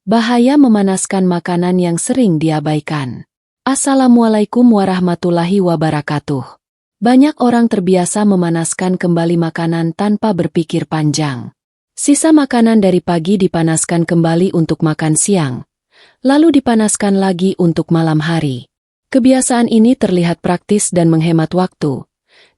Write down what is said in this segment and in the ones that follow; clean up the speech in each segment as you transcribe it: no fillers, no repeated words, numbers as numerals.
Bahaya memanaskan makanan yang sering diabaikan. Assalamualaikum warahmatullahi wabarakatuh. Banyak orang terbiasa memanaskan kembali makanan tanpa berpikir panjang. Sisa makanan dari pagi dipanaskan kembali untuk makan siang, lalu dipanaskan lagi untuk malam hari. Kebiasaan ini terlihat praktis dan menghemat waktu,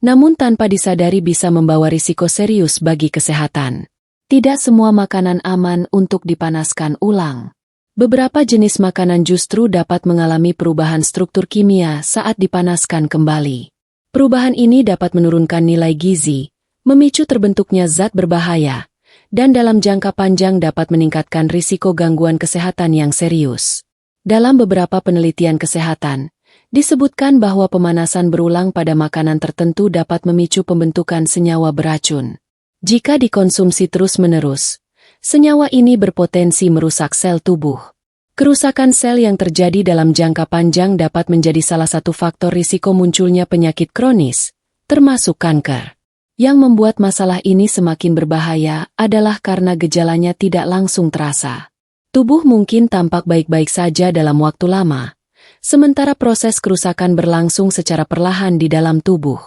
namun tanpa disadari bisa membawa risiko serius bagi kesehatan. Tidak semua makanan aman untuk dipanaskan ulang. Beberapa jenis makanan justru dapat mengalami perubahan struktur kimia saat dipanaskan kembali. Perubahan ini dapat menurunkan nilai gizi, memicu terbentuknya zat berbahaya, dan dalam jangka panjang dapat meningkatkan risiko gangguan kesehatan yang serius. Dalam beberapa penelitian kesehatan, disebutkan bahwa pemanasan berulang pada makanan tertentu dapat memicu pembentukan senyawa beracun. Jika dikonsumsi terus-menerus, senyawa ini berpotensi merusak sel tubuh. Kerusakan sel yang terjadi dalam jangka panjang dapat menjadi salah satu faktor risiko munculnya penyakit kronis, termasuk kanker. Yang membuat masalah ini semakin berbahaya adalah karena gejalanya tidak langsung terasa. Tubuh mungkin tampak baik-baik saja dalam waktu lama, sementara proses kerusakan berlangsung secara perlahan di dalam tubuh.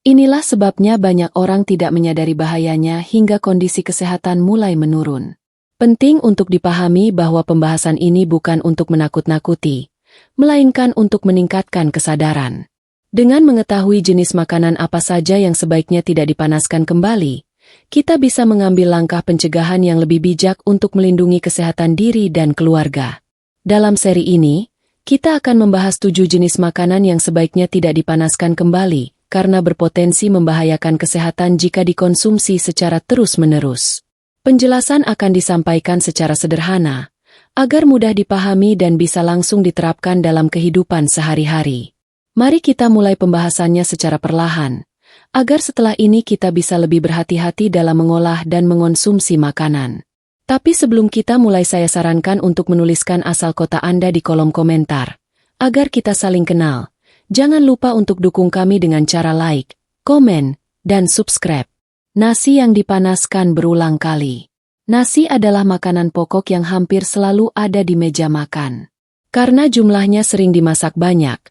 Inilah sebabnya banyak orang tidak menyadari bahayanya hingga kondisi kesehatan mulai menurun. Penting untuk dipahami bahwa pembahasan ini bukan untuk menakut-nakuti, melainkan untuk meningkatkan kesadaran. Dengan mengetahui jenis makanan apa saja yang sebaiknya tidak dipanaskan kembali, kita bisa mengambil langkah pencegahan yang lebih bijak untuk melindungi kesehatan diri dan keluarga. Dalam seri ini, kita akan membahas 7 jenis makanan yang sebaiknya tidak dipanaskan kembali, karena berpotensi membahayakan kesehatan jika dikonsumsi secara terus-menerus. Penjelasan akan disampaikan secara sederhana, agar mudah dipahami dan bisa langsung diterapkan dalam kehidupan sehari-hari. Mari kita mulai pembahasannya secara perlahan, agar setelah ini kita bisa lebih berhati-hati dalam mengolah dan mengonsumsi makanan. Tapi sebelum kita mulai, saya sarankan untuk menuliskan asal kota Anda di kolom komentar, agar kita saling kenal. Jangan lupa untuk dukung kami dengan cara like, komen, dan subscribe. Nasi yang dipanaskan berulang kali. Nasi adalah makanan pokok yang hampir selalu ada di meja makan. Karena jumlahnya sering dimasak banyak,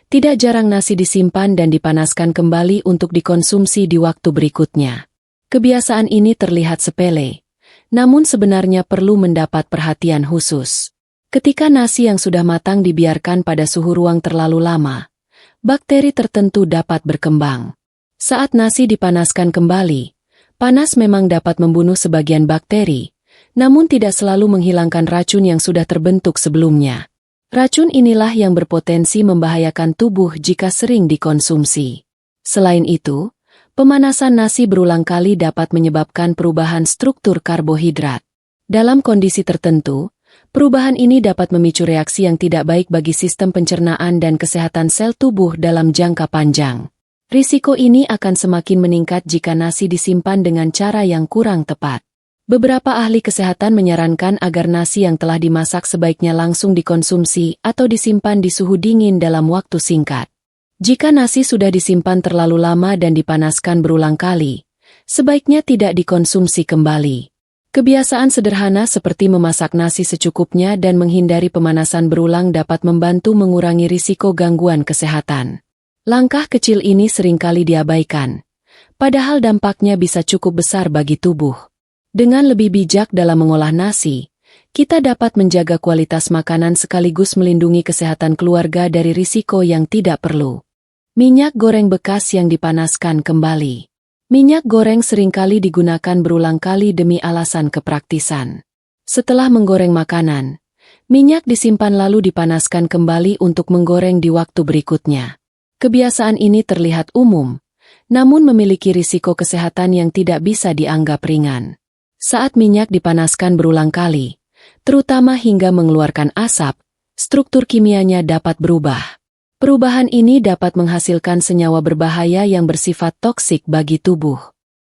tidak jarang nasi disimpan dan dipanaskan kembali untuk dikonsumsi di waktu berikutnya. Kebiasaan ini terlihat sepele, namun sebenarnya perlu mendapat perhatian khusus. Ketika nasi yang sudah matang dibiarkan pada suhu ruang terlalu lama, bakteri tertentu dapat berkembang. Saat nasi dipanaskan kembali, panas memang dapat membunuh sebagian bakteri, namun tidak selalu menghilangkan racun yang sudah terbentuk sebelumnya. Racun inilah yang berpotensi membahayakan tubuh jika sering dikonsumsi. Selain itu, pemanasan nasi berulang kali dapat menyebabkan perubahan struktur karbohidrat. Dalam kondisi tertentu, perubahan ini dapat memicu reaksi yang tidak baik bagi sistem pencernaan dan kesehatan sel tubuh dalam jangka panjang. Risiko ini akan semakin meningkat jika nasi disimpan dengan cara yang kurang tepat. Beberapa ahli kesehatan menyarankan agar nasi yang telah dimasak sebaiknya langsung dikonsumsi atau disimpan di suhu dingin dalam waktu singkat. Jika nasi sudah disimpan terlalu lama dan dipanaskan berulang kali, sebaiknya tidak dikonsumsi kembali. Kebiasaan sederhana seperti memasak nasi secukupnya dan menghindari pemanasan berulang dapat membantu mengurangi risiko gangguan kesehatan. Langkah kecil ini seringkali diabaikan, padahal dampaknya bisa cukup besar bagi tubuh. Dengan lebih bijak dalam mengolah nasi, kita dapat menjaga kualitas makanan sekaligus melindungi kesehatan keluarga dari risiko yang tidak perlu. Minyak goreng bekas yang dipanaskan kembali. Minyak goreng seringkali digunakan berulang kali demi alasan kepraktisan. Setelah menggoreng makanan, minyak disimpan lalu dipanaskan kembali untuk menggoreng di waktu berikutnya. Kebiasaan ini terlihat umum, namun memiliki risiko kesehatan yang tidak bisa dianggap ringan. Saat minyak dipanaskan berulang kali, terutama hingga mengeluarkan asap, struktur kimianya dapat berubah. Perubahan ini dapat menghasilkan senyawa berbahaya yang bersifat toksik bagi tubuh.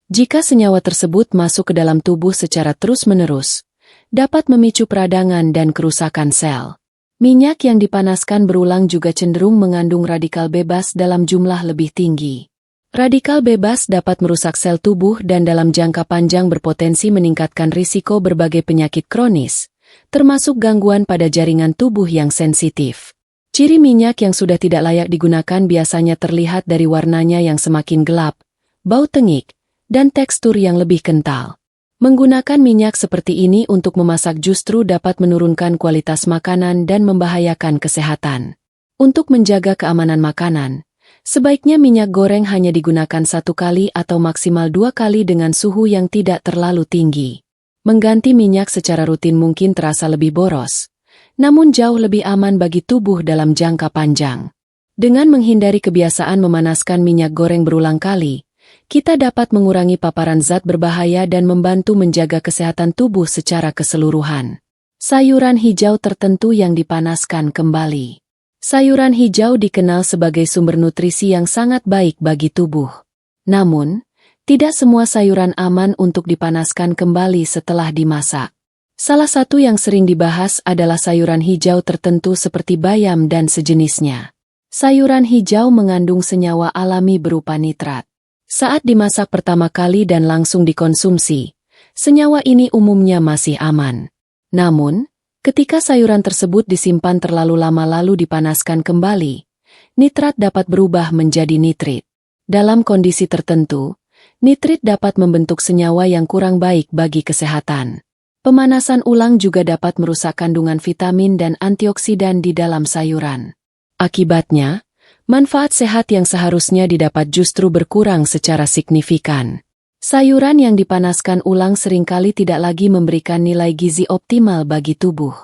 Jika senyawa tersebut masuk ke dalam tubuh secara terus-menerus, dapat memicu peradangan dan kerusakan sel. Minyak yang dipanaskan berulang juga cenderung mengandung radikal bebas dalam jumlah lebih tinggi. Radikal bebas dapat merusak sel tubuh dan dalam jangka panjang berpotensi meningkatkan risiko berbagai penyakit kronis, termasuk gangguan pada jaringan tubuh yang sensitif. Ciri minyak yang sudah tidak layak digunakan biasanya terlihat dari warnanya yang semakin gelap, bau tengik, dan tekstur yang lebih kental. Menggunakan minyak seperti ini untuk memasak justru dapat menurunkan kualitas makanan dan membahayakan kesehatan. Untuk menjaga keamanan makanan, sebaiknya minyak goreng hanya digunakan 1 kali atau maksimal 2 kali dengan suhu yang tidak terlalu tinggi. Mengganti minyak secara rutin mungkin terasa lebih boros, namun jauh lebih aman bagi tubuh dalam jangka panjang. Dengan menghindari kebiasaan memanaskan minyak goreng berulang kali, kita dapat mengurangi paparan zat berbahaya dan membantu menjaga kesehatan tubuh secara keseluruhan. Sayuran hijau tertentu yang dipanaskan kembali. Sayuran hijau dikenal sebagai sumber nutrisi yang sangat baik bagi tubuh. Namun, tidak semua sayuran aman untuk dipanaskan kembali setelah dimasak. Salah satu yang sering dibahas adalah sayuran hijau tertentu seperti bayam dan sejenisnya. Sayuran hijau mengandung senyawa alami berupa nitrat. Saat dimasak pertama kali dan langsung dikonsumsi, senyawa ini umumnya masih aman. Namun, ketika sayuran tersebut disimpan terlalu lama lalu dipanaskan kembali, nitrat dapat berubah menjadi nitrit. Dalam kondisi tertentu, nitrit dapat membentuk senyawa yang kurang baik bagi kesehatan. Pemanasan ulang juga dapat merusak kandungan vitamin dan antioksidan di dalam sayuran. Akibatnya, manfaat sehat yang seharusnya didapat justru berkurang secara signifikan. Sayuran yang dipanaskan ulang seringkali tidak lagi memberikan nilai gizi optimal bagi tubuh.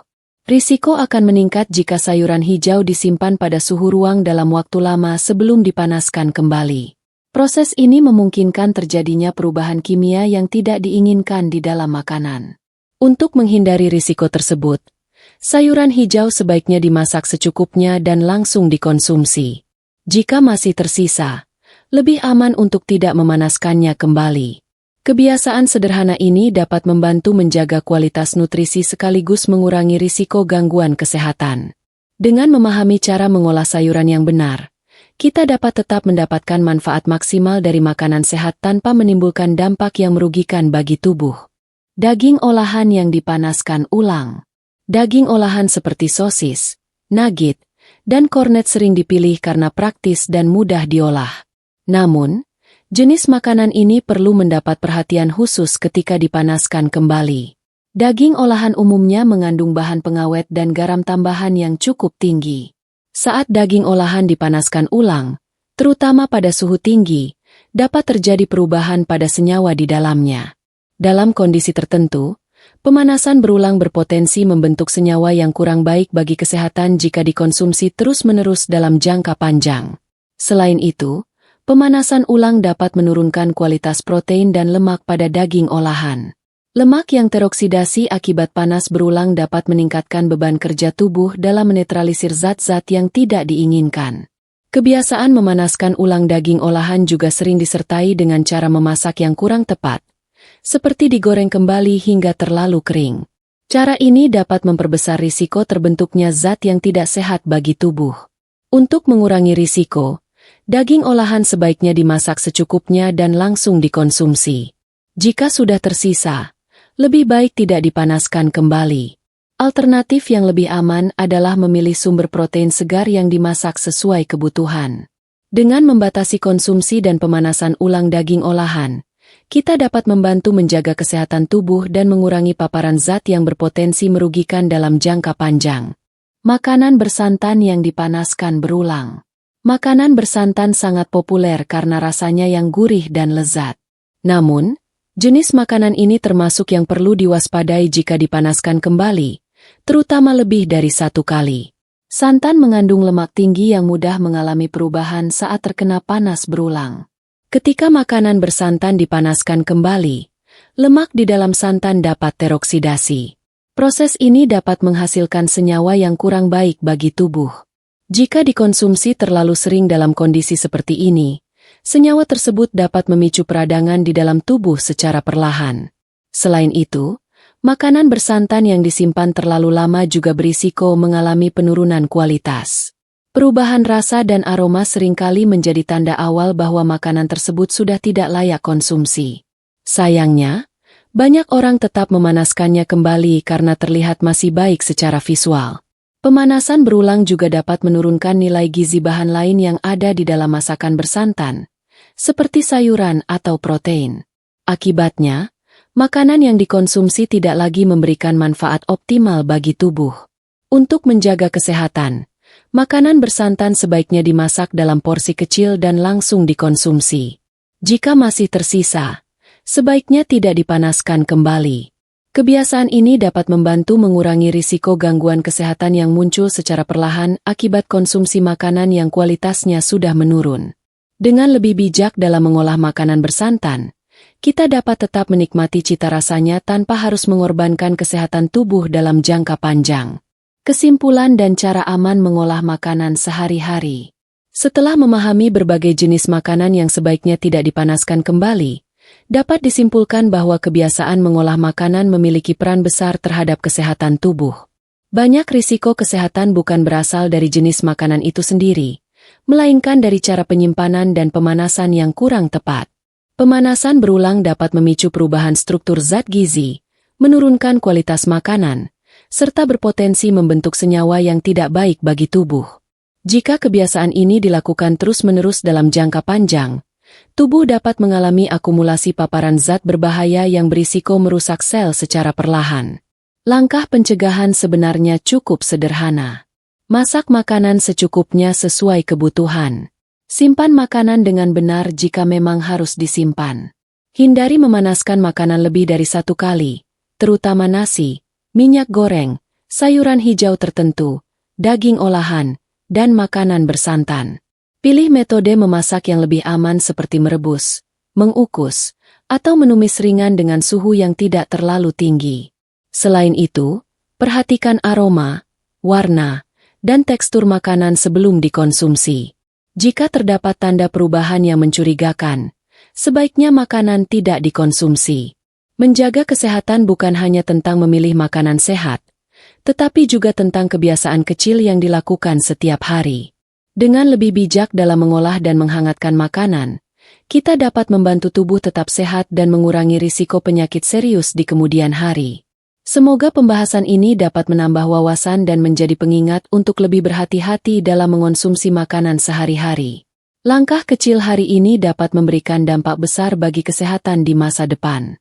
Risiko akan meningkat jika sayuran hijau disimpan pada suhu ruang dalam waktu lama sebelum dipanaskan kembali. Proses ini memungkinkan terjadinya perubahan kimia yang tidak diinginkan di dalam makanan. Untuk menghindari risiko tersebut, sayuran hijau sebaiknya dimasak secukupnya dan langsung dikonsumsi. Jika masih tersisa, lebih aman untuk tidak memanaskannya kembali. Kebiasaan sederhana ini dapat membantu menjaga kualitas nutrisi sekaligus mengurangi risiko gangguan kesehatan. Dengan memahami cara mengolah sayuran yang benar, kita dapat tetap mendapatkan manfaat maksimal dari makanan sehat tanpa menimbulkan dampak yang merugikan bagi tubuh. Daging olahan yang dipanaskan ulang. Daging olahan seperti sosis, nugget, dan kornet sering dipilih karena praktis dan mudah diolah. Namun, jenis makanan ini perlu mendapat perhatian khusus ketika dipanaskan kembali. Daging olahan umumnya mengandung bahan pengawet dan garam tambahan yang cukup tinggi. Saat daging olahan dipanaskan ulang, terutama pada suhu tinggi, dapat terjadi perubahan pada senyawa di dalamnya. Dalam kondisi tertentu, pemanasan berulang berpotensi membentuk senyawa yang kurang baik bagi kesehatan jika dikonsumsi terus-menerus dalam jangka panjang. Selain itu, pemanasan ulang dapat menurunkan kualitas protein dan lemak pada daging olahan. Lemak yang teroksidasi akibat panas berulang dapat meningkatkan beban kerja tubuh dalam menetralisir zat-zat yang tidak diinginkan. Kebiasaan memanaskan ulang daging olahan juga sering disertai dengan cara memasak yang kurang tepat, seperti digoreng kembali hingga terlalu kering. Cara ini dapat memperbesar risiko terbentuknya zat yang tidak sehat bagi tubuh. Untuk mengurangi risiko, daging olahan sebaiknya dimasak secukupnya dan langsung dikonsumsi. Jika sudah tersisa, lebih baik tidak dipanaskan kembali. Alternatif yang lebih aman adalah memilih sumber protein segar yang dimasak sesuai kebutuhan. Dengan membatasi konsumsi dan pemanasan ulang daging olahan, kita dapat membantu menjaga kesehatan tubuh dan mengurangi paparan zat yang berpotensi merugikan dalam jangka panjang. Makanan bersantan yang dipanaskan berulang. Makanan bersantan sangat populer karena rasanya yang gurih dan lezat. Namun, jenis makanan ini termasuk yang perlu diwaspadai jika dipanaskan kembali, terutama lebih dari 1 kali. Santan mengandung lemak tinggi yang mudah mengalami perubahan saat terkena panas berulang. Ketika makanan bersantan dipanaskan kembali, lemak di dalam santan dapat teroksidasi. Proses ini dapat menghasilkan senyawa yang kurang baik bagi tubuh. Jika dikonsumsi terlalu sering dalam kondisi seperti ini, senyawa tersebut dapat memicu peradangan di dalam tubuh secara perlahan. Selain itu, makanan bersantan yang disimpan terlalu lama juga berisiko mengalami penurunan kualitas. Perubahan rasa dan aroma seringkali menjadi tanda awal bahwa makanan tersebut sudah tidak layak konsumsi. Sayangnya, Banyak orang tetap memanaskannya kembali karena terlihat masih baik secara visual. Pemanasan berulang juga dapat menurunkan nilai gizi bahan lain yang ada di dalam masakan bersantan, seperti sayuran atau protein. Akibatnya, makanan yang dikonsumsi tidak lagi memberikan manfaat optimal bagi tubuh. Untuk menjaga kesehatan, makanan bersantan sebaiknya dimasak dalam porsi kecil dan langsung dikonsumsi. Jika masih tersisa, sebaiknya tidak dipanaskan kembali. Kebiasaan ini dapat membantu mengurangi risiko gangguan kesehatan yang muncul secara perlahan akibat konsumsi makanan yang kualitasnya sudah menurun. Dengan lebih bijak dalam mengolah makanan bersantan, kita dapat tetap menikmati cita rasanya tanpa harus mengorbankan kesehatan tubuh dalam jangka panjang. Kesimpulan dan cara aman mengolah makanan sehari-hari. Setelah memahami berbagai jenis makanan yang sebaiknya tidak dipanaskan kembali, dapat disimpulkan bahwa kebiasaan mengolah makanan memiliki peran besar terhadap kesehatan tubuh. Banyak risiko kesehatan bukan berasal dari jenis makanan itu sendiri, melainkan dari cara penyimpanan dan pemanasan yang kurang tepat. Pemanasan berulang dapat memicu perubahan struktur zat gizi, menurunkan kualitas makanan, serta berpotensi membentuk senyawa yang tidak baik bagi tubuh. Jika kebiasaan ini dilakukan terus-menerus dalam jangka panjang, tubuh dapat mengalami akumulasi paparan zat berbahaya yang berisiko merusak sel secara perlahan. Langkah pencegahan sebenarnya cukup sederhana. Masak makanan secukupnya sesuai kebutuhan. Simpan makanan dengan benar jika memang harus disimpan. Hindari memanaskan makanan lebih dari 1 kali, terutama nasi, minyak goreng, sayuran hijau tertentu, daging olahan, dan makanan bersantan. Pilih metode memasak yang lebih aman seperti merebus, mengukus, atau menumis ringan dengan suhu yang tidak terlalu tinggi. Selain itu, perhatikan aroma, warna, dan tekstur makanan sebelum dikonsumsi. Jika terdapat tanda perubahan yang mencurigakan, sebaiknya makanan tidak dikonsumsi. Menjaga kesehatan bukan hanya tentang memilih makanan sehat, tetapi juga tentang kebiasaan kecil yang dilakukan setiap hari. Dengan lebih bijak dalam mengolah dan menghangatkan makanan, kita dapat membantu tubuh tetap sehat dan mengurangi risiko penyakit serius di kemudian hari. Semoga pembahasan ini dapat menambah wawasan dan menjadi pengingat untuk lebih berhati-hati dalam mengonsumsi makanan sehari-hari. Langkah kecil hari ini dapat memberikan dampak besar bagi kesehatan di masa depan.